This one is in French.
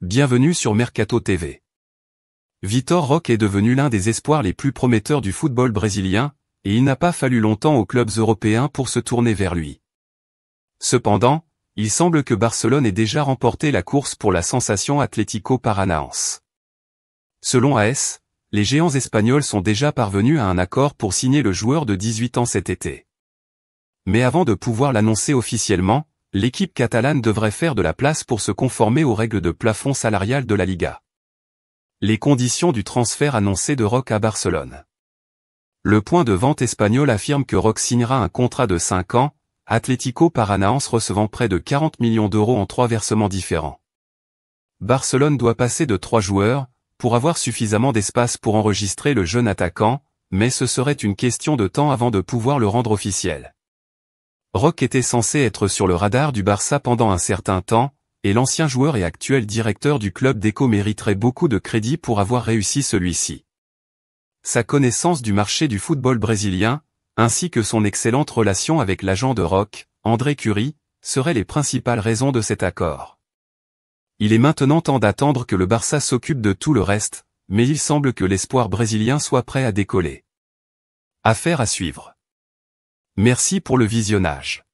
Bienvenue sur Mercato TV. Vitor Roque est devenu l'un des espoirs les plus prometteurs du football brésilien, et il n'a pas fallu longtemps aux clubs européens pour se tourner vers lui. Cependant, il semble que Barcelone ait déjà remporté la course pour la sensation Atlético Paranaense. Selon AS, les géants espagnols sont déjà parvenus à un accord pour signer le joueur de 18 ans cet été. Mais avant de pouvoir l'annoncer officiellement, l'équipe catalane devrait faire de la place pour se conformer aux règles de plafond salarial de la Liga. Les conditions du transfert annoncé de Roque à Barcelone. Le point de vente espagnol affirme que Roque signera un contrat de 5 ans, Atlético Paranaense recevant près de 40 millions d'euros en 3 versements différents. Barcelone doit passer de 3 joueurs, pour avoir suffisamment d'espace pour enregistrer le jeune attaquant, mais ce serait une question de temps avant de pouvoir le rendre officiel. Roque était censé être sur le radar du Barça pendant un certain temps, et l'ancien joueur et actuel directeur du club d'Eco mériterait beaucoup de crédit pour avoir réussi celui-ci. Sa connaissance du marché du football brésilien, ainsi que son excellente relation avec l'agent de Roque, André Cury, seraient les principales raisons de cet accord. Il est maintenant temps d'attendre que le Barça s'occupe de tout le reste, mais il semble que l'espoir brésilien soit prêt à décoller. Affaire à suivre. Merci pour le visionnage.